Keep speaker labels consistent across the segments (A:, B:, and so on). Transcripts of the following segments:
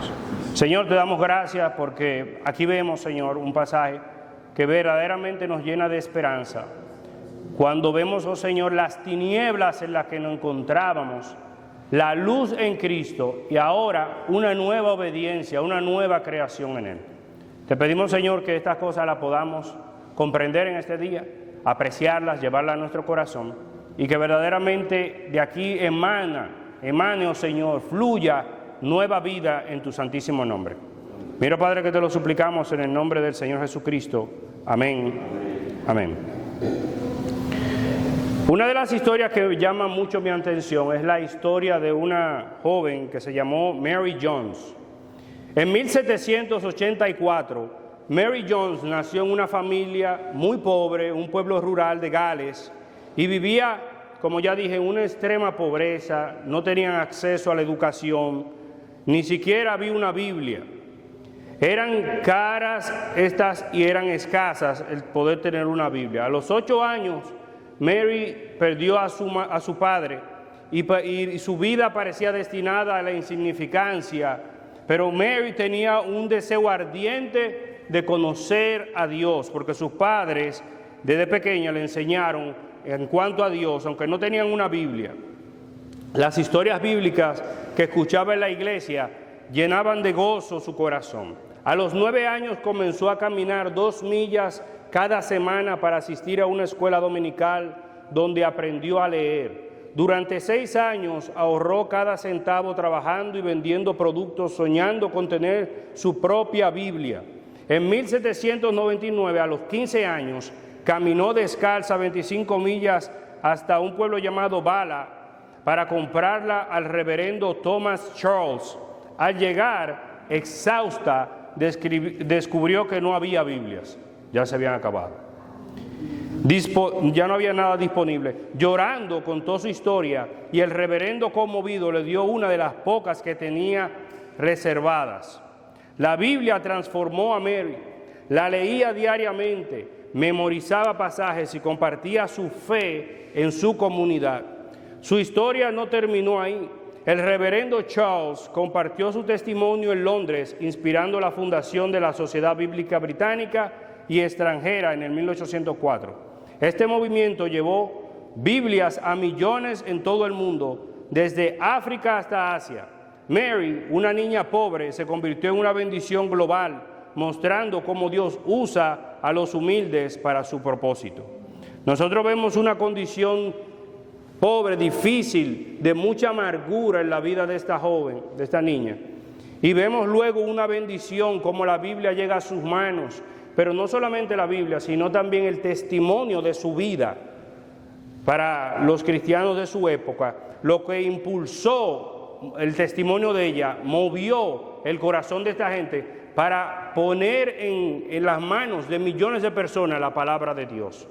A: Oramos. Señor, te damos gracias porque aquí vemos, Señor, un pasaje que verdaderamente nos llena de esperanza. Cuando vemos, oh Señor, las tinieblas en las que nos encontrábamos, la luz en Cristo y ahora una nueva obediencia, una nueva creación en Él. Te pedimos, Señor, que estas cosas las podamos comprender en este día, apreciarlas, llevarlas a nuestro corazón y que verdaderamente de aquí emane, oh Señor, fluya nueva vida en tu santísimo nombre. Mira, Padre, que te lo suplicamos en el nombre del Señor Jesucristo. Amén. Amén. Una de las historias que llama mucho mi atención es la historia de una joven que se llamó Mary Jones. En 1784, Mary Jones nació en una familia muy pobre, un pueblo rural de Gales, y vivía, como ya dije, en una extrema pobreza, no tenían acceso a la educación, ni siquiera había una Biblia. Eran caras estas y eran escasas el poder tener una Biblia. A los 8 años, Mary perdió a su padre y su vida parecía destinada a la insignificancia, pero Mary tenía un deseo ardiente de conocer a Dios, porque sus padres desde pequeña le enseñaron en cuanto a Dios, aunque no tenían una Biblia. Las historias bíblicas que escuchaba en la iglesia llenaban de gozo su corazón. A los 9 años comenzó a caminar 2 millas cada semana para asistir a una escuela dominical donde aprendió a leer. Durante 6 años ahorró cada centavo trabajando y vendiendo productos, soñando con tener su propia Biblia. En 1799, a los 15 años, caminó descalza 25 millas hasta un pueblo llamado Bala para comprarla al reverendo Thomas Charles. Al llegar, exhausta, descubrió que no había Biblias, ya se habían acabado. Ya no había nada disponible. Llorando contó su historia y el reverendo, conmovido, le dio una de las pocas que tenía reservadas. La Biblia transformó a Mary, la leía diariamente, memorizaba pasajes y compartía su fe en su comunidad. Su historia no terminó ahí. El reverendo Charles compartió su testimonio en Londres, inspirando la fundación de la Sociedad Bíblica Británica y extranjera en el 1804. Este movimiento llevó Biblias a millones en todo el mundo, desde África hasta Asia. Mary, una niña pobre, se convirtió en una bendición global, mostrando cómo Dios usa a los humildes para su propósito. Nosotros vemos una condición pobre, difícil, de mucha amargura en la vida de esta joven, de esta niña. Y vemos luego una bendición, como la Biblia llega a sus manos, pero no solamente la Biblia, sino también el testimonio de su vida para los cristianos de su época. Lo que impulsó el testimonio de ella, movió el corazón de esta gente para poner en las manos de millones de personas la palabra de Dios.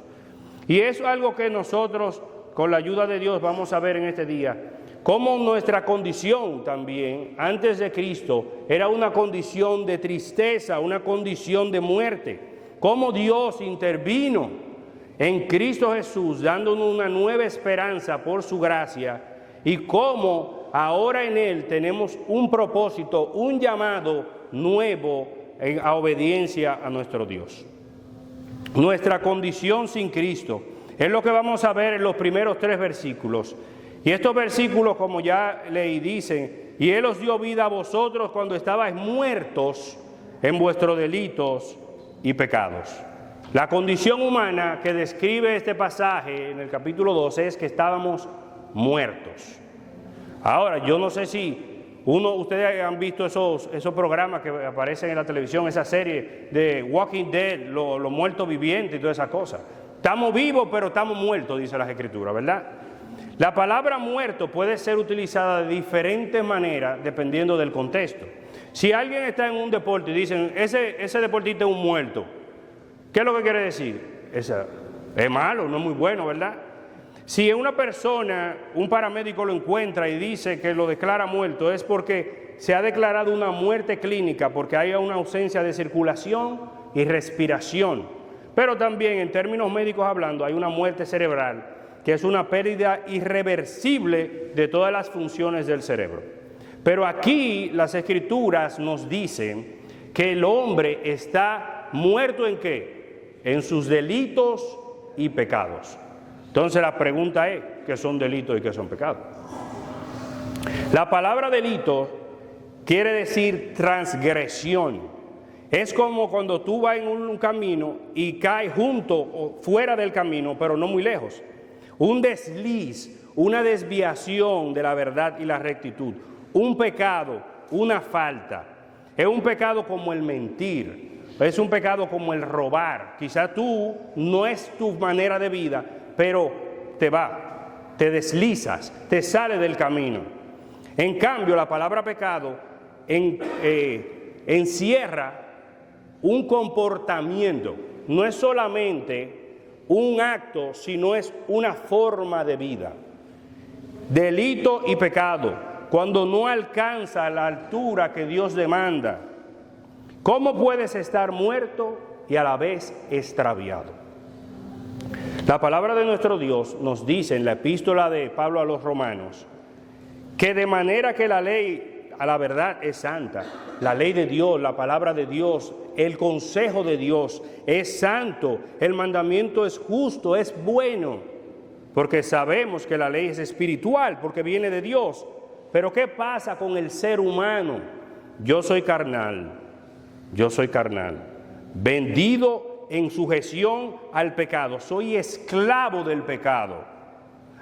A: Y es algo que nosotros, con la ayuda de Dios, vamos a ver en este día, cómo nuestra condición también, antes de Cristo, era una condición de tristeza, una condición de muerte. Cómo Dios intervino en Cristo Jesús, dándonos una nueva esperanza por su gracia, y cómo ahora en Él tenemos un propósito, un llamado nuevo a obediencia a nuestro Dios. Nuestra condición sin Cristo es lo que vamos a ver en los primeros 3 versículos. Y estos versículos, como ya leí, dicen: y Él os dio vida a vosotros cuando estabais muertos en vuestros delitos y pecados. La condición humana que describe este pasaje en el capítulo 12 es que estábamos muertos. Ahora, yo no sé si ustedes han visto esos programas que aparecen en la televisión, esa serie de Walking Dead, los muertos vivientes y todas esas cosas. Estamos vivos, pero estamos muertos, dice las Escrituras, ¿verdad? La palabra muerto puede ser utilizada de diferentes maneras dependiendo del contexto. Si alguien está en un deporte y dicen, ese deportista es un muerto, ¿qué es lo que quiere decir? Es malo, no es muy bueno, ¿verdad? Si una persona, un paramédico lo encuentra y dice que lo declara muerto, es porque se ha declarado una muerte clínica, porque hay una ausencia de circulación y respiración. Pero también, en términos médicos hablando, hay una muerte cerebral, que es una pérdida irreversible de todas las funciones del cerebro. Pero aquí las Escrituras nos dicen que el hombre está muerto ¿en qué? En sus delitos y pecados. Entonces la pregunta es, ¿qué son delitos y qué son pecados? La palabra delito quiere decir transgresión. Es como cuando tú vas en un camino y caes junto o fuera del camino, pero no muy lejos. Un desliz, una desviación de la verdad y la rectitud. Un pecado, una falta. Es un pecado como el mentir. Es un pecado como el robar. Quizás tú no es tu manera de vida, pero te deslizas, te sales del camino. En cambio, la palabra pecado encierra un comportamiento, no es solamente un acto, sino es una forma de vida. Delito y pecado, cuando no alcanza la altura que Dios demanda. ¿Cómo puedes estar muerto y a la vez extraviado? La palabra de nuestro Dios nos dice en la epístola de Pablo a los Romanos que de manera que la ley a la verdad es santa, la ley de Dios, la palabra de Dios, el consejo de Dios es santo, el mandamiento es justo, es bueno, porque sabemos que la ley es espiritual, porque viene de Dios. Pero ¿qué pasa con el ser humano? Yo soy carnal, vendido en sujeción al pecado, soy esclavo del pecado.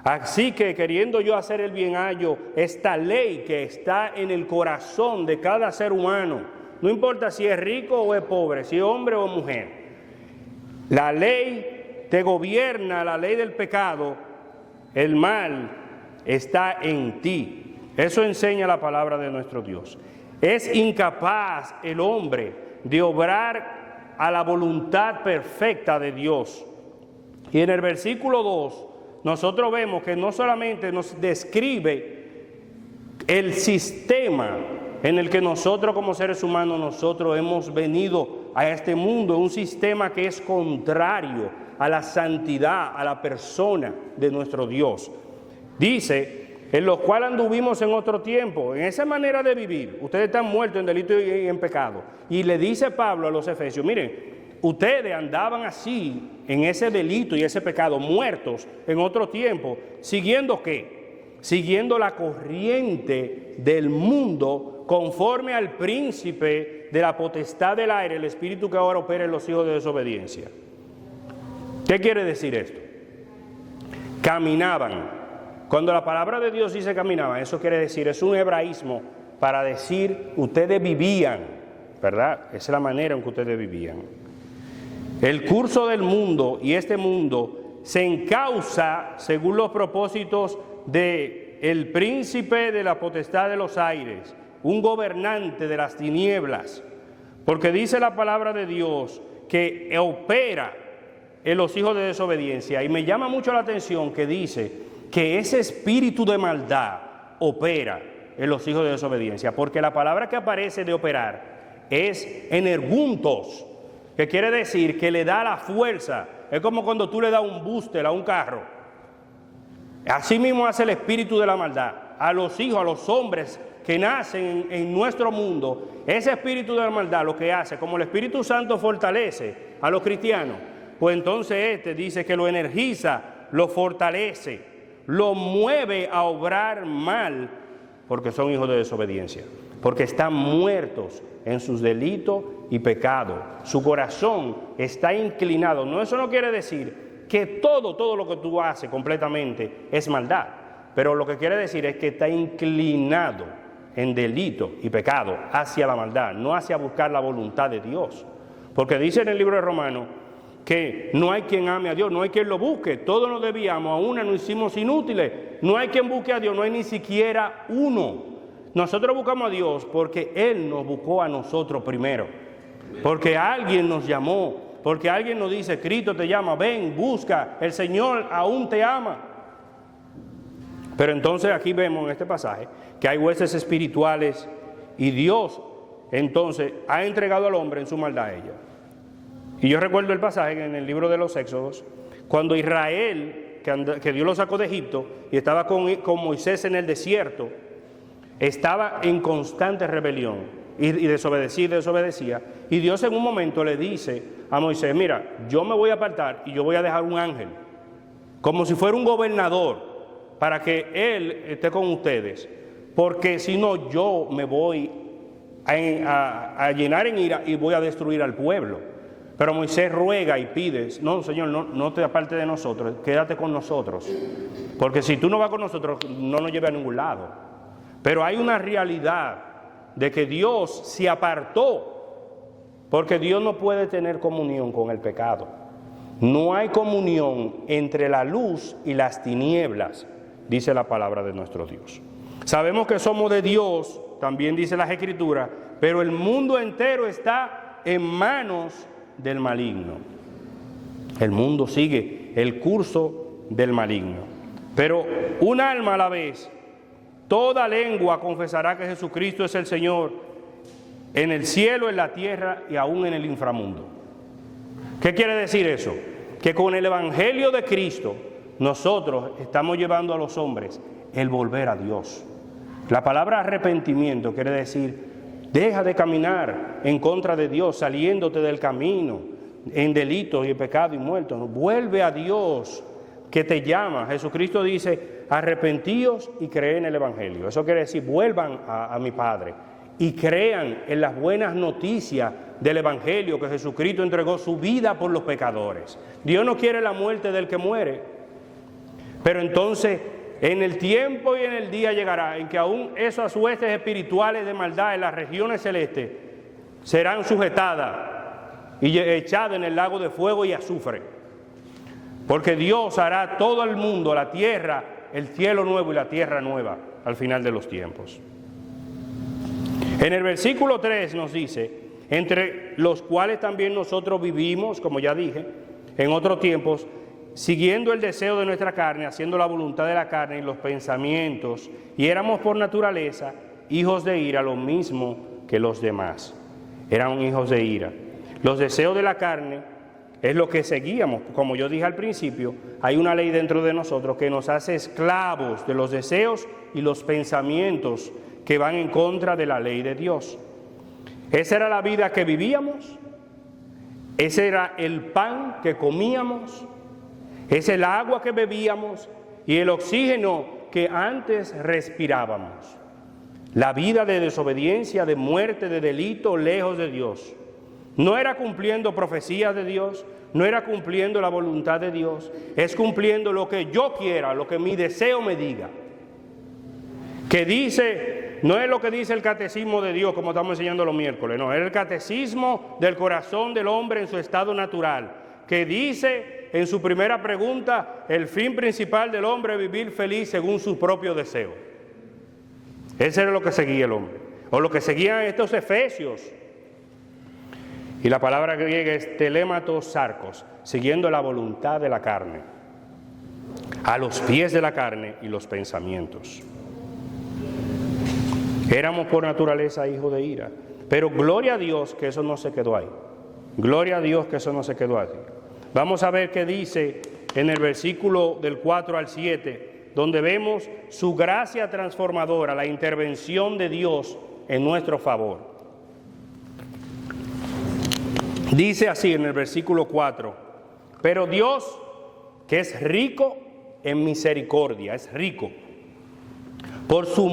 A: Así que queriendo yo hacer el bien hallo esta ley que está en el corazón de cada ser humano, no importa si es rico o es pobre, si es hombre o mujer, la ley te gobierna, la ley del pecado, el mal está en ti. Eso enseña la palabra de nuestro Dios. Es incapaz el hombre de obrar a la voluntad perfecta de Dios. Y en el versículo 2, nosotros vemos que no solamente nos describe el sistema en el que nosotros como seres humanos nosotros hemos venido a este mundo, un sistema que es contrario a la santidad, a la persona de nuestro Dios. Dice, en los cuales anduvimos en otro tiempo, en esa manera de vivir, ustedes están muertos en delito y en pecado. Y le dice Pablo a los efesios, miren, ustedes andaban así, en ese delito y ese pecado, muertos en otro tiempo, ¿siguiendo qué? Siguiendo la corriente del mundo, conforme al príncipe de la potestad del aire, el espíritu que ahora opera en los hijos de desobediencia. ¿Qué quiere decir esto? Caminaban. Cuando la palabra de Dios dice caminaban, eso quiere decir, es un hebraísmo para decir, ustedes vivían, ¿verdad? Esa es la manera en que ustedes vivían. El curso del mundo y este mundo se encausa según los propósitos del príncipe de la potestad de los aires, un gobernante de las tinieblas, porque dice la palabra de Dios que opera en los hijos de desobediencia. Y me llama mucho la atención que dice que ese espíritu de maldad opera en los hijos de desobediencia, porque la palabra que aparece de operar es energuntos, que quiere decir que le da la fuerza. Es como cuando tú le das un booster a un carro. Así mismo hace el espíritu de la maldad a los hijos, a los hombres que nacen en nuestro mundo. Ese espíritu de la maldad lo que hace, como el Espíritu Santo fortalece a los cristianos, pues entonces dice que lo energiza, lo fortalece, lo mueve a obrar mal, porque son hijos de desobediencia, porque están muertos en sus delitos y pecados. Su corazón está inclinado. No, eso no quiere decir que todo lo que tú haces completamente es maldad, pero lo que quiere decir es que está inclinado en delito y pecado hacia la maldad, no hacia buscar la voluntad de Dios. Porque dice en el libro de Romanos que no hay quien ame a Dios, no hay quien lo busque, todos nos debíamos, a una nos hicimos inútiles, no hay quien busque a Dios, no hay ni siquiera uno. Nosotros buscamos a Dios porque Él nos buscó a nosotros primero, porque alguien nos llamó, porque alguien nos dice, Cristo te llama, ven, busca, el Señor aún te ama. Pero entonces aquí vemos en este pasaje que hay huestes espirituales y Dios entonces ha entregado al hombre en su maldad a ella. Y yo recuerdo el pasaje en el libro de los Éxodos, cuando Israel, que Dios lo sacó de Egipto y estaba con Moisés en el desierto, estaba en constante rebelión y desobedecía. Y Dios en un momento le dice a Moisés, mira, yo me voy a apartar y yo voy a dejar un ángel, como si fuera un gobernador, para que él esté con ustedes, porque si no yo me voy a llenar en ira y voy a destruir al pueblo. Pero Moisés ruega y pide, no, Señor, no te apartes de nosotros, quédate con nosotros, porque si tú no vas con nosotros, no nos lleva a ningún lado. Pero hay una realidad de que Dios se apartó, porque Dios no puede tener comunión con el pecado. No hay comunión entre la luz y las tinieblas, dice la palabra de nuestro Dios. Sabemos que somos de Dios, también dice las Escrituras, pero el mundo entero está en manos del maligno. El mundo sigue el curso del maligno. Pero un alma a la vez, toda lengua confesará que Jesucristo es el Señor en el cielo, en la tierra y aún en el inframundo. ¿Qué quiere decir eso? Que con el Evangelio de Cristo nosotros estamos llevando a los hombres el volver a Dios. La palabra arrepentimiento quiere decir, deja de caminar en contra de Dios, saliéndote del camino, en delitos y pecado y muerto. Vuelve a Dios que te llama. Jesucristo dice, arrepentíos y creed en el Evangelio. Eso quiere decir, vuelvan a mi Padre y crean en las buenas noticias del Evangelio, que Jesucristo entregó su vida por los pecadores. Dios no quiere la muerte del que muere, pero entonces en el tiempo y en el día llegará en que aún esas huestes espirituales de maldad en las regiones celestes serán sujetadas y echadas en el lago de fuego y azufre, porque Dios hará todo el mundo, la tierra, el cielo nuevo y la tierra nueva al final de los tiempos. En el versículo 3 nos dice, entre los cuales también nosotros vivimos, como ya dije, en otros tiempos, siguiendo el deseo de nuestra carne, haciendo la voluntad de la carne y los pensamientos, y éramos por naturaleza hijos de ira, lo mismo que los demás. Eran hijos de ira. Los deseos de la carne es lo que seguíamos. Como yo dije al principio, hay una ley dentro de nosotros que nos hace esclavos de los deseos y los pensamientos que van en contra de la ley de Dios. Esa era la vida que vivíamos, ese era el pan que comíamos, es el agua que bebíamos y el oxígeno que antes respirábamos. La vida de desobediencia, de muerte, de delito, lejos de Dios. No era cumpliendo profecías de Dios, no era cumpliendo la voluntad de Dios, es cumpliendo lo que yo quiera, lo que mi deseo me diga. Que dice, no es lo que dice el catecismo de Dios, como estamos enseñando los miércoles, no, es el catecismo del corazón del hombre en su estado natural, que dice en su primera pregunta, el fin principal del hombre es vivir feliz según su propio deseo. Ese era lo que seguía el hombre, o lo que seguían estos efesios. Y la palabra griega es telematos sarcos, siguiendo la voluntad de la carne, a los pies de la carne y los pensamientos. Éramos por naturaleza hijos de ira, pero gloria a Dios que eso no se quedó ahí. Gloria a Dios que eso no se quedó ahí. Vamos a ver qué dice en el versículo del 4 al 7, donde vemos su gracia transformadora, la intervención de Dios en nuestro favor. Dice así en el versículo 4, pero Dios, que es rico en misericordia, es rico, por su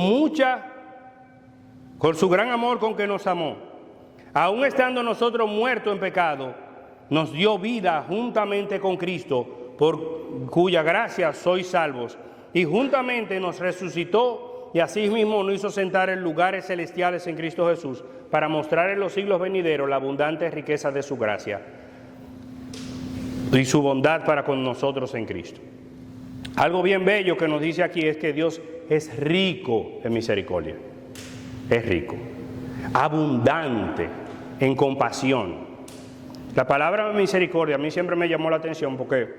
A: gran amor con que nos amó, aun estando nosotros muertos en pecado, nos dio vida juntamente con Cristo, por cuya gracia sois salvos, y juntamente nos resucitó y asimismo nos hizo sentar en lugares celestiales en Cristo Jesús, para mostrar en los siglos venideros la abundante riqueza de su gracia y su bondad para con nosotros en Cristo. Algo bien bello que nos dice aquí es que Dios es rico en misericordia, es rico, abundante en compasión. La palabra misericordia a mí siempre me llamó la atención porque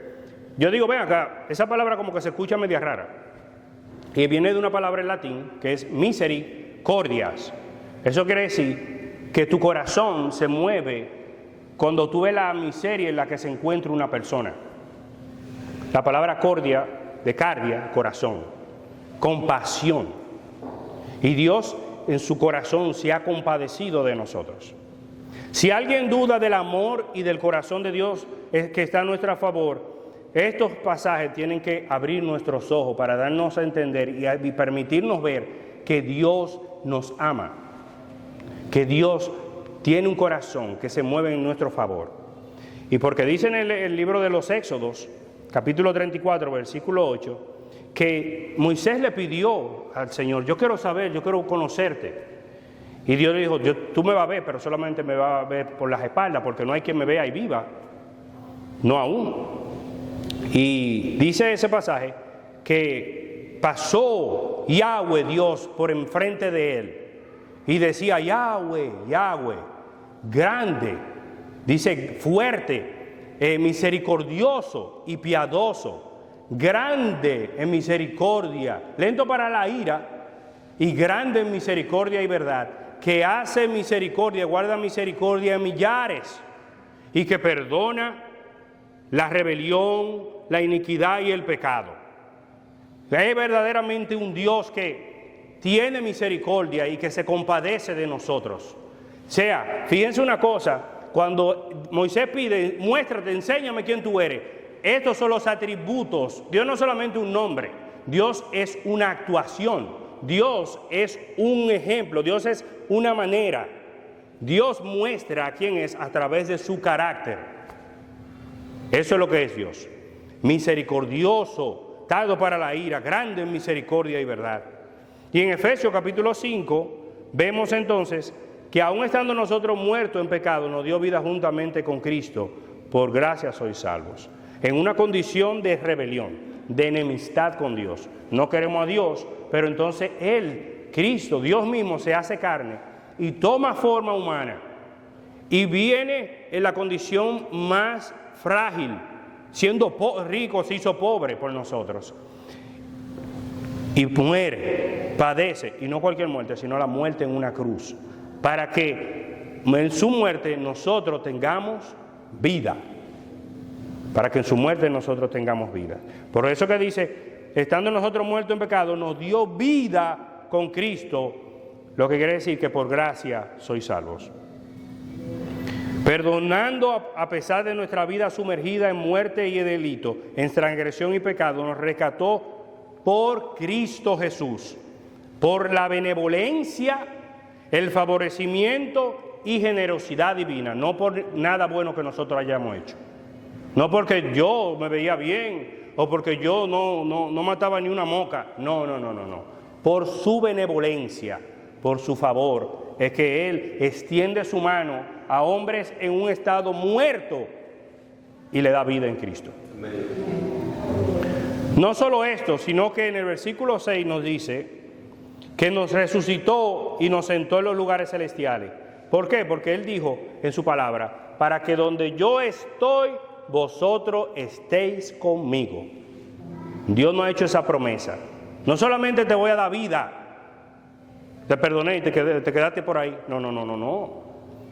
A: yo digo, ven acá, esa palabra como que se escucha media rara y viene de una palabra en latín que es misericordias. Eso quiere decir que tu corazón se mueve cuando tú ves la miseria en la que se encuentra una persona. La palabra cordia, de cardia, corazón, compasión. Y Dios en su corazón se ha compadecido de nosotros. Si alguien duda del amor y del corazón de Dios que está a nuestro favor, estos pasajes tienen que abrir nuestros ojos para darnos a entender y permitirnos ver que Dios nos ama, que Dios tiene un corazón que se mueve en nuestro favor. Y porque dice en el libro de los Éxodos, capítulo 34, versículo 8, que Moisés le pidió al Señor, yo quiero saber, yo quiero conocerte. Y Dios le dijo, tú me vas a ver, pero solamente me vas a ver por las espaldas, porque no hay quien me vea y viva, no aún. Y dice ese pasaje que pasó Yahweh Dios por enfrente de él y decía, Yahweh, Yahweh, grande, dice fuerte, misericordioso y piadoso, grande en misericordia, lento para la ira y grande en misericordia y verdad, que hace misericordia, guarda misericordia en millares y que perdona la rebelión, la iniquidad y el pecado. Es verdaderamente un Dios que tiene misericordia y que se compadece de nosotros. O sea, fíjense una cosa, cuando Moisés pide, muéstrate, enséñame quién tú eres. Estos son los atributos. Dios no es solamente un nombre, Dios es una actuación. Dios es un ejemplo, Dios es una manera. Dios muestra a quién es a través de su carácter. Eso es lo que es Dios. Misericordioso, tardo para la ira, grande en misericordia y verdad. Y en Efesios capítulo 5 vemos entonces que aun estando nosotros muertos en pecado, nos dio vida juntamente con Cristo. Por gracia sois salvos. En una condición de rebelión, de enemistad con Dios. No queremos a Dios, pero entonces Él, Cristo, Dios mismo, se hace carne y toma forma humana. Y viene en la condición más frágil, siendo rico se hizo pobre por nosotros. Y muere, padece, y no cualquier muerte, sino la muerte en una cruz. Para que en su muerte nosotros tengamos vida. Para que en su muerte nosotros tengamos vida. Por eso que dice, estando nosotros muertos en pecado, nos dio vida con Cristo, lo que quiere decir que por gracia sois salvos. Perdonando a pesar de nuestra vida sumergida en muerte y en delito, en transgresión y pecado, nos rescató por Cristo Jesús, por la benevolencia, el favorecimiento y generosidad divina, no por nada bueno que nosotros hayamos hecho. No porque yo me veía bien o porque yo no mataba ni una moca. No. Por su benevolencia, por su favor, es que Él extiende su mano a hombres en un estado muerto y le da vida en Cristo. Amén. No solo esto, sino que en el versículo 6 nos dice que nos resucitó y nos sentó en los lugares celestiales. ¿Por qué? Porque Él dijo en su palabra, para que donde yo estoy, vosotros estéis conmigo. Dios nos ha hecho esa promesa. No solamente te voy a dar vida, te perdoné y te quedaste por ahí. No.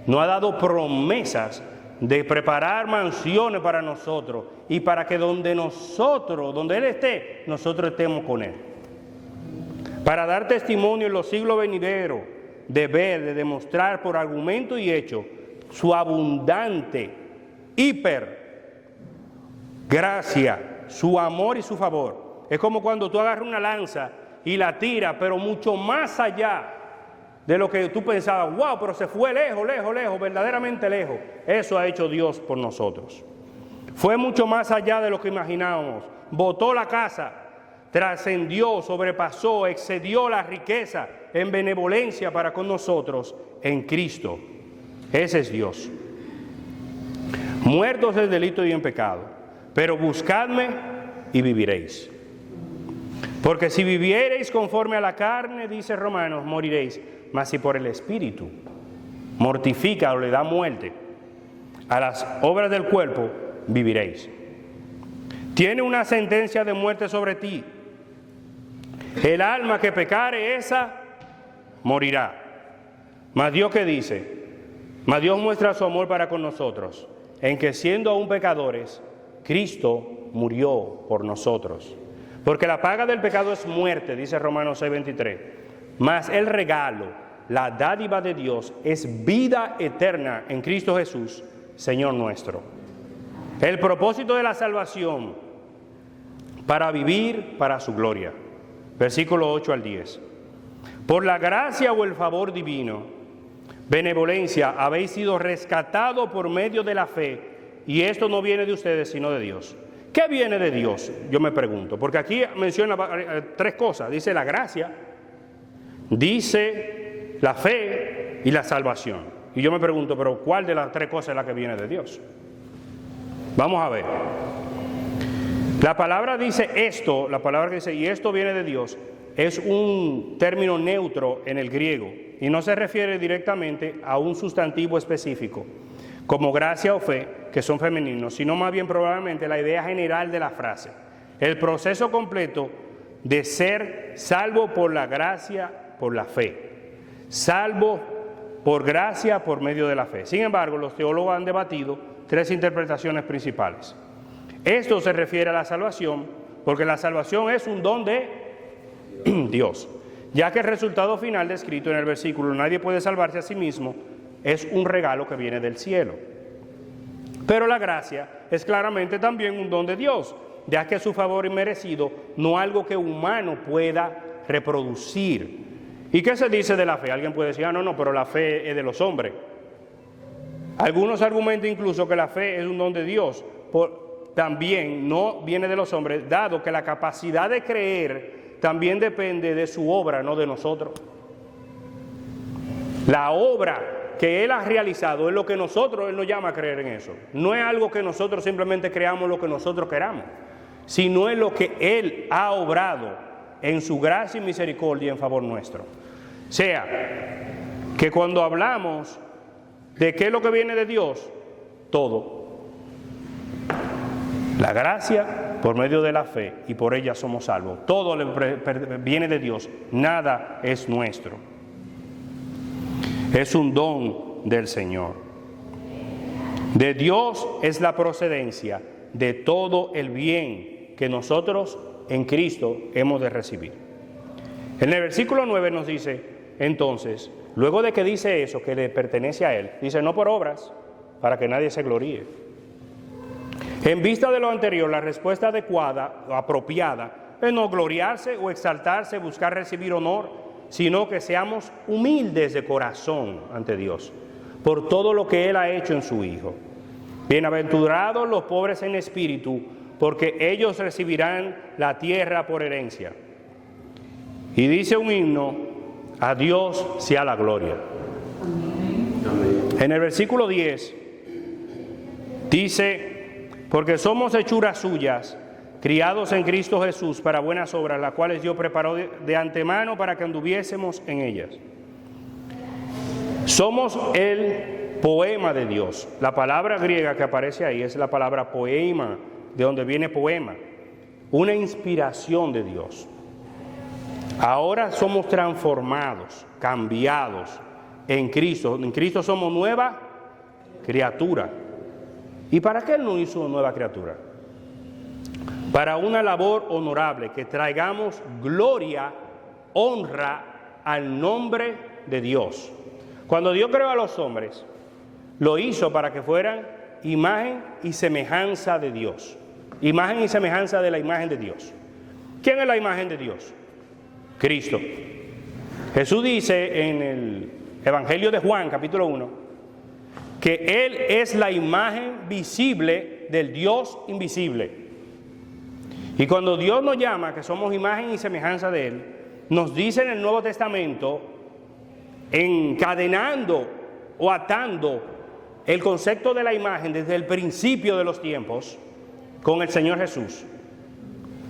A: Nos ha dado promesas de preparar mansiones para nosotros y para que donde Él esté, nosotros estemos con Él. Para dar testimonio en los siglos venideros, de ver, de demostrar por argumento y hecho su abundante, gracia, su amor y su favor. Es como cuando tú agarras una lanza y la tiras, pero mucho más allá de lo que tú pensabas. Wow, pero se fue lejos, verdaderamente lejos. Eso ha hecho Dios por nosotros. Fue mucho más allá de lo que imaginábamos. Botó la casa, trascendió, sobrepasó, excedió la riqueza en benevolencia para con nosotros en Cristo. Ese es Dios. Muertos en delito y en pecado, pero buscadme y viviréis. Porque si viviereis conforme a la carne, dice Romanos, moriréis. Mas si por el Espíritu mortifica o le da muerte a las obras del cuerpo, viviréis. Tiene una sentencia de muerte sobre ti. El alma que pecare, esa morirá. Mas Dios, ¿qué dice? Mas Dios muestra su amor para con nosotros, en que siendo aún pecadores, Cristo murió por nosotros. Porque la paga del pecado es muerte, dice Romanos 6:23. Mas el regalo, la dádiva de Dios, es vida eterna en Cristo Jesús, Señor nuestro. El propósito de la salvación, para vivir para su gloria. Versículo 8 al 10. Por la gracia o el favor divino, benevolencia, habéis sido rescatados por medio de la fe, y esto no viene de ustedes, sino de Dios. ¿Qué viene de Dios? Yo me pregunto, porque aquí menciona tres cosas. Dice la gracia, dice la fe y la salvación. Y yo me pregunto, pero ¿cuál de las tres cosas es la que viene de Dios? Vamos a ver. La palabra dice esto, la palabra que dice, y esto viene de Dios, es un término neutro en el griego y no se refiere directamente a un sustantivo específico, como gracia o fe, que son femeninos, sino más bien probablemente la idea general de la frase, el proceso completo de ser salvo por la gracia, por la fe, salvo por gracia por medio de la fe. Sin embargo, los teólogos han debatido tres interpretaciones principales. Esto se refiere a la salvación, porque la salvación es un don de Dios, ya que el resultado final descrito en el versículo, nadie puede salvarse a sí mismo, es un regalo que viene del cielo. Pero la gracia es claramente también un don de Dios, ya que es su favor inmerecido, no algo que humano pueda reproducir. ¿Y qué se dice de la fe? Alguien puede decir, no, pero la fe es de los hombres. Algunos argumentan incluso que la fe es un don de Dios, también no viene de los hombres, dado que la capacidad de creer también depende de su obra, no de nosotros. La obra que Él ha realizado es lo que Él nos llama a creer en eso. No es algo que nosotros simplemente creamos lo que nosotros queramos, sino es lo que Él ha obrado en su gracia y misericordia en favor nuestro. O sea, que cuando hablamos de qué es lo que viene de Dios, todo. La gracia por medio de la fe y por ella somos salvos. Todo viene de Dios, nada es nuestro. Es un don del Señor. De Dios es la procedencia de todo el bien que nosotros en Cristo hemos de recibir. En el versículo 9 nos dice, entonces, luego de que dice eso, que le pertenece a Él, dice, no por obras, para que nadie se gloríe. En vista de lo anterior, la respuesta adecuada o apropiada es no gloriarse o exaltarse, buscar recibir honor, sino que seamos humildes de corazón ante Dios por todo lo que Él ha hecho en su Hijo. Bienaventurados los pobres en espíritu, porque ellos recibirán la tierra por herencia. Y dice un himno, a Dios sea la gloria. Amén. En el versículo 10 dice, porque somos hechuras suyas, criados en Cristo Jesús para buenas obras, las cuales Dios preparó de antemano para que anduviésemos en ellas. Somos el poema de Dios. La palabra griega que aparece ahí es la palabra poema, de donde viene poema, una inspiración de Dios. Ahora somos transformados, cambiados en Cristo. En Cristo somos nueva criatura. ¿Y para qué Él nos hizo una nueva criatura? Para una labor honorable, que traigamos gloria, honra al nombre de Dios. Cuando Dios creó a los hombres, lo hizo para que fueran imagen y semejanza de Dios. Imagen y semejanza de la imagen de Dios. ¿Quién es la imagen de Dios? Cristo. Jesús dice en el Evangelio de Juan, capítulo 1, que Él es la imagen visible del Dios invisible. Y cuando Dios nos llama, que somos imagen y semejanza de Él, nos dice en el Nuevo Testamento, encadenando o atando el concepto de la imagen desde el principio de los tiempos con el Señor Jesús,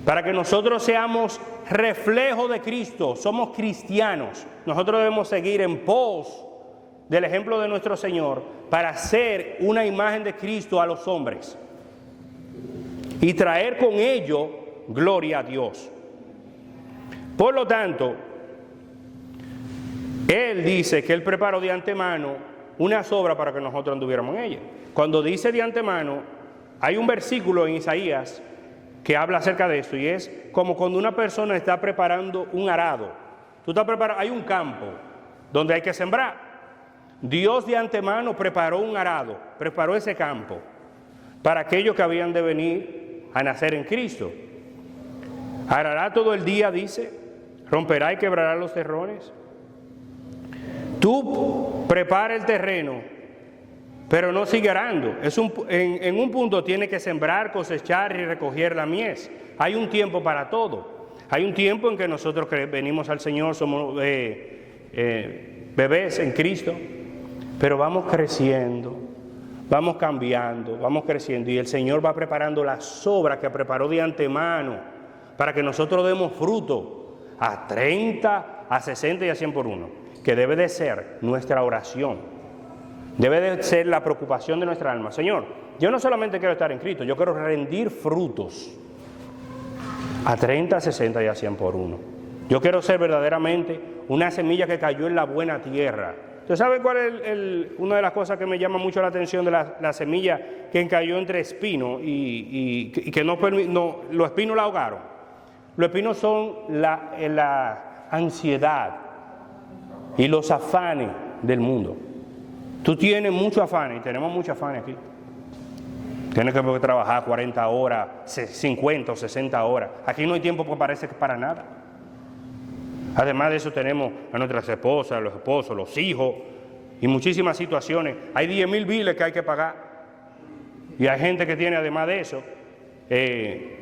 A: para que nosotros seamos reflejo de Cristo. Somos cristianos, nosotros debemos seguir en pos del ejemplo de nuestro Señor para ser una imagen de Cristo a los hombres y traer con ello gloria a Dios. Por lo tanto, Él dice que Él preparó de antemano unas obras para que nosotros anduviéramos en ellas. Cuando dice de antemano, hay un versículo en Isaías que habla acerca de esto, y es como cuando una persona está preparando un arado Tú estás preparado. Hay un campo donde hay que sembrar. Dios de antemano preparó un arado, preparó ese campo para aquellos que habían de venir a nacer en Cristo. Arará todo el día, dice, romperá y quebrará los terrones. Tú prepara el terreno, pero no sigue arando. En un punto tiene que sembrar, cosechar y recoger la mies. Hay un tiempo para todo. Hay un tiempo en que nosotros que venimos al Señor somos bebés en Cristo, pero vamos creciendo, vamos cambiando, vamos creciendo, y el Señor va preparando las obras que preparó de antemano para que nosotros demos fruto a 30, a 60 y a 100 por uno, que debe de ser nuestra oración, debe de ser la preocupación de nuestra alma. Señor, yo no solamente quiero estar en Cristo, yo quiero rendir frutos a 30, a 60 y a 100 por uno. Yo quiero ser verdaderamente una semilla que cayó en la buena tierra. ¿Usted sabe cuál es una de las cosas que me llama mucho la atención de la semilla que cayó entre espinos y que los espinos la ahogaron? Los espinos son la ansiedad y los afanes del mundo. Tú tienes mucho afán, y tenemos mucho afán aquí. Tienes que trabajar 40 horas, 50 o 60 horas. Aquí no hay tiempo que parece que para nada. Además de eso tenemos a nuestras esposas, los esposos, los hijos y muchísimas situaciones. Hay 10,000 biles que hay que pagar. Y hay gente que tiene además de eso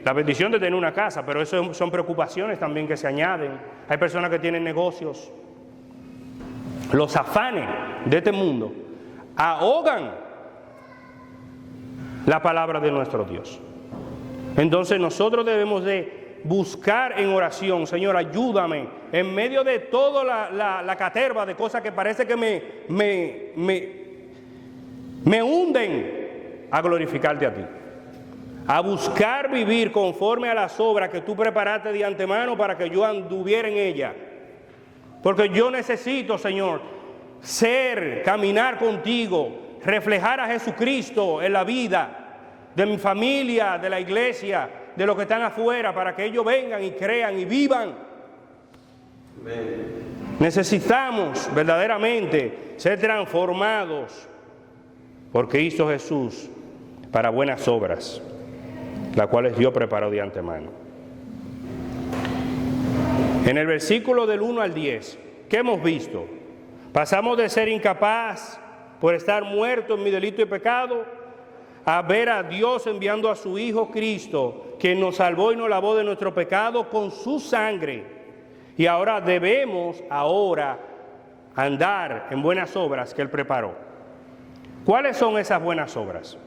A: la bendición de tener una casa, pero eso son preocupaciones también que se añaden. Hay personas que tienen negocios. Los afanes de este mundo ahogan la palabra de nuestro Dios. Entonces nosotros debemos de buscar en oración: Señor, ayúdame en medio de toda la caterva de cosas que parece que me hunden, a glorificarte a ti, a buscar vivir conforme a las obras que tú preparaste de antemano para que yo anduviera en ella. Porque yo necesito, Señor, caminar contigo, reflejar a Jesucristo en la vida de mi familia, de la iglesia, de los que están afuera, para que ellos vengan y crean y vivan. Amén. Necesitamos verdaderamente ser transformados por Cristo Jesús para buenas obras, las cuales Dios preparó de antemano. En el versículo del 1 al 10, ¿qué hemos visto? Pasamos de ser incapaz por estar muerto en mi delito y pecado, a ver a Dios enviando a su Hijo Cristo, quien nos salvó y nos lavó de nuestro pecado con su sangre. Y ahora debemos andar en buenas obras que Él preparó. ¿Cuáles son esas buenas obras?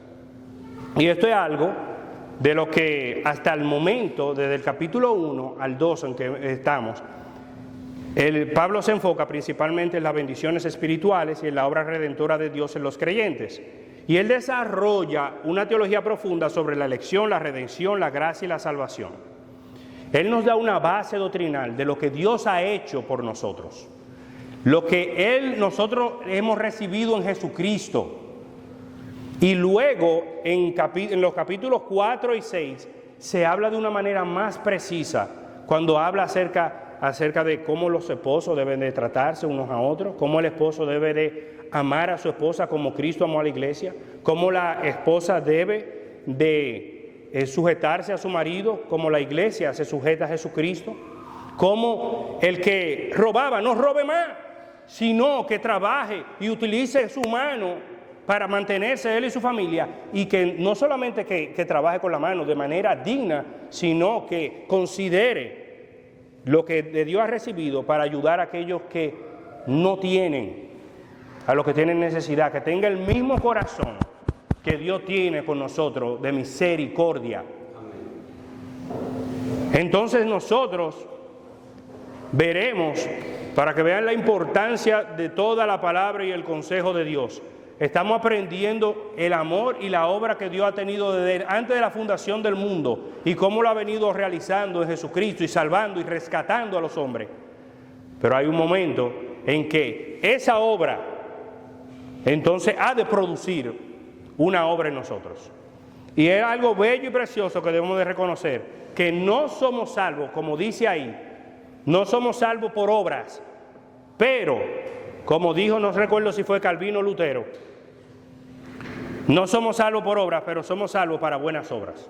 A: Y esto es algo de lo que hasta el momento, desde el capítulo 1 al 2 en que estamos, Pablo se enfoca principalmente en las bendiciones espirituales y en la obra redentora de Dios en los creyentes. Y él desarrolla una teología profunda sobre la elección, la redención, la gracia y la salvación. Él nos da una base doctrinal de lo que Dios ha hecho por nosotros, lo que nosotros hemos recibido en Jesucristo. Y luego en los capítulos 4 y 6 se habla de una manera más precisa cuando habla acerca de cómo los esposos deben de tratarse unos a otros, cómo el esposo debe de amar a su esposa como Cristo amó a la iglesia, cómo la esposa debe de sujetarse a su marido como la iglesia se sujeta a Jesucristo, cómo el que robaba no robe más, sino que trabaje y utilice su mano para mantenerse él y su familia, y que no solamente que trabaje con la mano de manera digna, sino que considere lo que de Dios ha recibido para ayudar a aquellos que no tienen, a los que tienen necesidad, que tenga el mismo corazón que Dios tiene con nosotros de misericordia. Entonces nosotros veremos, para que vean la importancia de toda la palabra y el consejo de Dios, estamos aprendiendo el amor y la obra que Dios ha tenido desde antes de la fundación del mundo y cómo lo ha venido realizando en Jesucristo y salvando y rescatando a los hombres. Pero hay un momento en que esa obra entonces ha de producir una obra en nosotros. Y es algo bello y precioso que debemos de reconocer, que no somos salvos, como dice ahí, No somos salvos por obras, pero, como dijo, no recuerdo si fue Calvino o Lutero, no somos salvos por obras, pero somos salvos para buenas obras.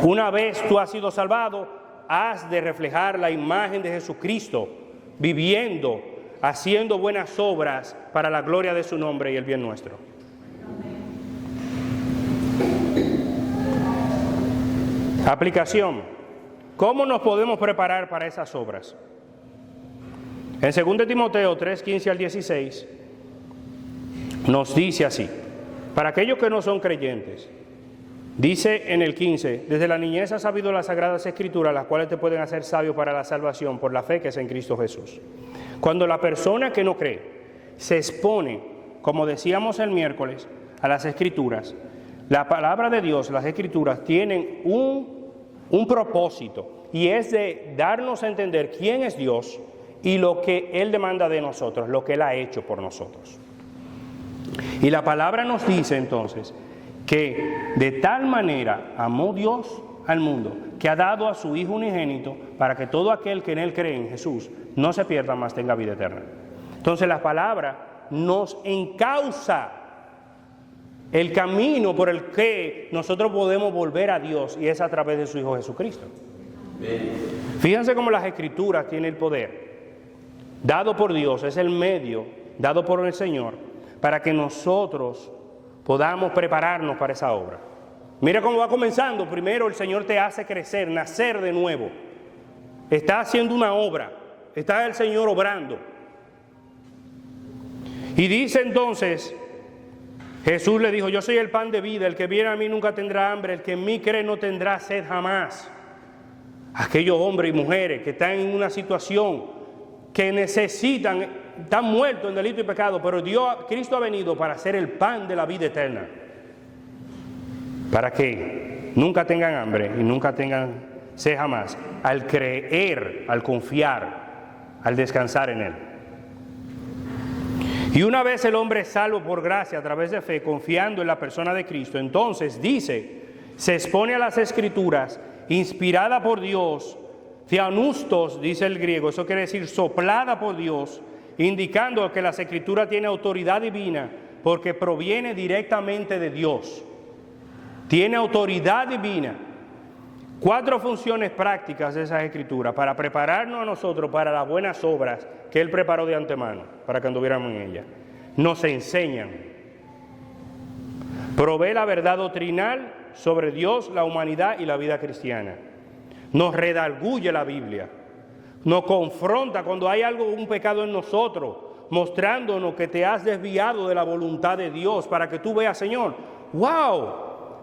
A: Una vez tú has sido salvado, has de reflejar la imagen de Jesucristo, viviendo, haciendo buenas obras para la gloria de su nombre y el bien nuestro. Aplicación. ¿Cómo nos podemos preparar para esas obras? En 2 Timoteo 3, 15 al 16, nos dice así: para aquellos que no son creyentes, dice en el 15, desde la niñez has sabido las sagradas escrituras, las cuales te pueden hacer sabio para la salvación por la fe que es en Cristo Jesús. Cuando la persona que no cree se expone, como decíamos el miércoles, a las escrituras, la palabra de Dios, las escrituras tienen un propósito, y es de darnos a entender quién es Dios y lo que Él demanda de nosotros, lo que Él ha hecho por nosotros. Y la palabra nos dice entonces que de tal manera amó Dios al mundo, que ha dado a su Hijo unigénito, para que todo aquel que en Él cree, en Jesús, no se pierda, mas tenga vida eterna. Entonces la palabra nos encausa el camino por el que nosotros podemos volver a Dios, y es a través de su Hijo Jesucristo. Fíjense cómo las Escrituras tienen el poder dado por Dios, es el medio dado por el Señor para que nosotros podamos prepararnos para esa obra. Mira cómo va comenzando. Primero el Señor te hace crecer, nacer de nuevo. Está haciendo una obra, está el Señor obrando. Y dice entonces, Jesús le dijo: yo soy el pan de vida, el que viene a mí nunca tendrá hambre, el que en mí cree no tendrá sed jamás. Aquellos hombres y mujeres que están en una situación que necesitan, están muertos en delito y pecado, pero Cristo ha venido para ser el pan de la vida eterna, para que nunca tengan hambre y nunca tengan sed jamás, al creer, al confiar, al descansar en Él. Y una vez el hombre es salvo por gracia a través de fe, confiando en la persona de Cristo, entonces dice, se expone a las Escrituras, inspirada por Dios, theanustos, dice el griego, eso quiere decir soplada por Dios, indicando que las Escrituras tienen autoridad divina, porque proviene directamente de Dios. Tiene autoridad divina. 4 funciones prácticas de esas Escrituras para prepararnos a nosotros para las buenas obras que Él preparó de antemano, para que anduviéramos en ellas. Nos enseñan, provee la verdad doctrinal sobre Dios, la humanidad y la vida cristiana. Nos redarguye la Biblia, nos confronta cuando hay un pecado en nosotros, mostrándonos que te has desviado de la voluntad de Dios, para que tú veas, Señor, wow,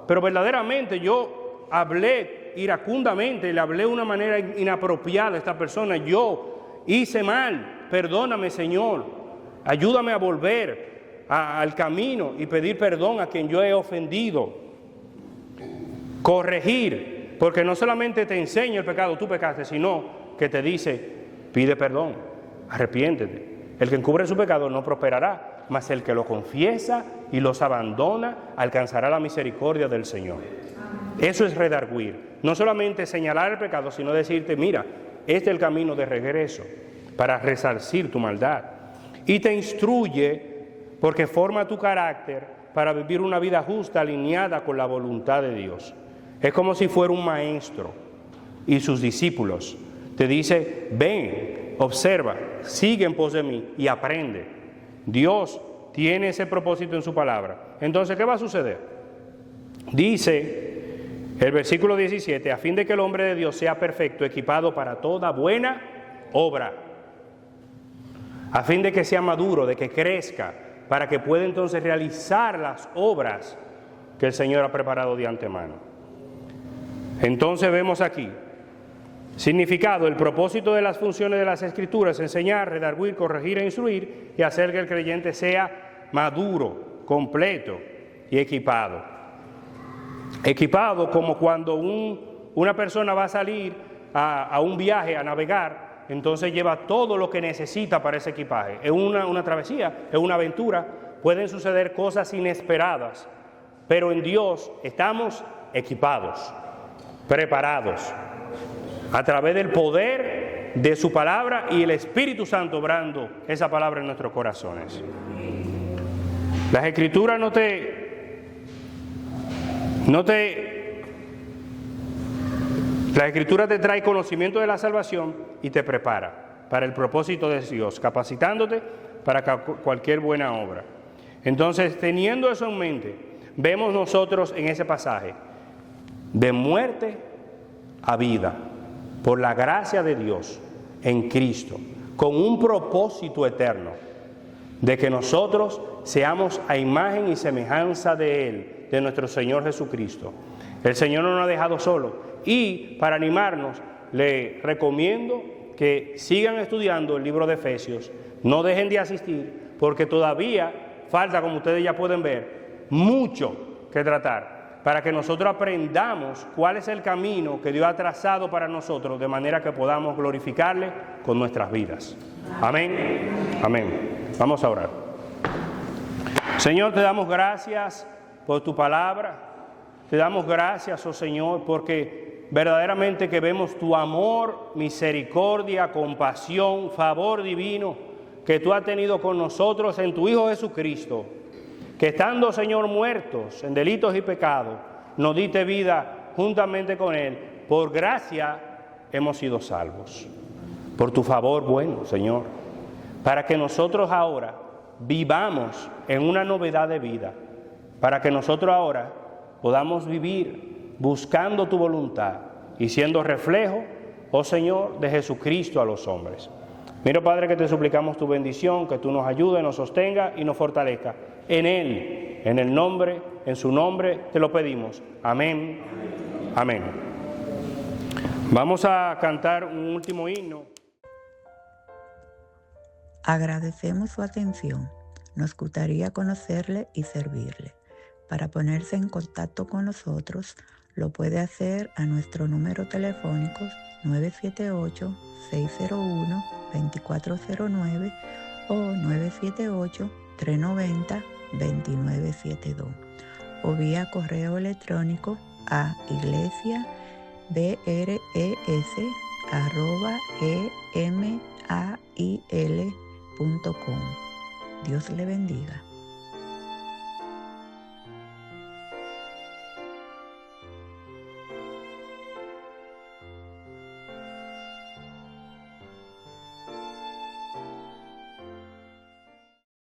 A: pero verdaderamente yo hablé iracundamente, le hablé de una manera inapropiada a esta persona, yo hice mal, perdóname, Señor, ayúdame a volver al camino y pedir perdón a quien yo he ofendido. Corregir, porque no solamente te enseña el pecado, tú pecaste, sino que te dice, pide perdón, arrepiéntete. El que encubre su pecado no prosperará, mas el que lo confiesa y los abandona alcanzará la misericordia del Señor. Eso es redarguir, no solamente señalar el pecado, sino decirte, mira, este es el camino de regreso para resarcir tu maldad. Y te instruye porque forma tu carácter para vivir una vida justa, alineada con la voluntad de Dios. Es como si fuera un maestro y sus discípulos. Te dice, ven, observa, sigue en pos de mí y aprende. Dios tiene ese propósito en su palabra. Entonces, ¿qué va a suceder? Dice el versículo 17, a fin de que el hombre de Dios sea perfecto, equipado para toda buena obra. A fin de que sea maduro, de que crezca, para que pueda entonces realizar las obras que el Señor ha preparado de antemano. Entonces vemos aquí, significado, el propósito de las funciones de las Escrituras: enseñar, redarguir, corregir e instruir, y hacer que el creyente sea maduro, completo y equipado. Equipado como cuando una persona va a salir a un viaje, a navegar, entonces lleva todo lo que necesita para ese equipaje. Es una travesía, es una aventura, pueden suceder cosas inesperadas, pero en Dios estamos equipados, preparados. a través del poder de su palabra y el Espíritu Santo obrando esa palabra en nuestros corazones. Las Escrituras la Escritura te trae conocimiento de la salvación y te prepara para el propósito de Dios, capacitándote para cualquier buena obra. Entonces, teniendo eso en mente, vemos nosotros en ese pasaje de muerte a vida, por la gracia de Dios en Cristo, con un propósito eterno, de que nosotros seamos a imagen y semejanza de Él, de nuestro Señor Jesucristo. El Señor no nos ha dejado solo. Y para animarnos, le recomiendo que sigan estudiando el libro de Efesios, no dejen de asistir, porque todavía falta, como ustedes ya pueden ver, mucho que tratar, para que nosotros aprendamos cuál es el camino que Dios ha trazado para nosotros, de manera que podamos glorificarle con nuestras vidas. Amén. Amén. Vamos a orar. Señor, te damos gracias por tu palabra. Te damos gracias, oh Señor, porque verdaderamente que vemos tu amor, misericordia, compasión, favor divino que tú has tenido con nosotros en tu Hijo Jesucristo, que estando, Señor, muertos en delitos y pecados, nos diste vida juntamente con Él. Por gracia hemos sido salvos. Por tu favor bueno, Señor, para que nosotros ahora vivamos en una novedad de vida, para que nosotros ahora podamos vivir buscando tu voluntad y siendo reflejo, oh Señor, de Jesucristo a los hombres. Mira, Padre, que te suplicamos tu bendición, que tú nos ayudes, nos sostenga y nos fortalezca. En Él, en el nombre, en su nombre, te lo pedimos. Amén. Amén. Vamos a cantar un último himno.
B: Agradecemos su atención. Nos gustaría conocerle y servirle. Para ponerse en contacto con nosotros, lo puede hacer a nuestro número telefónico 978-601-2409 o 978-390-2972 o vía correo electrónico a iglesiabres@email.com. Dios le bendiga.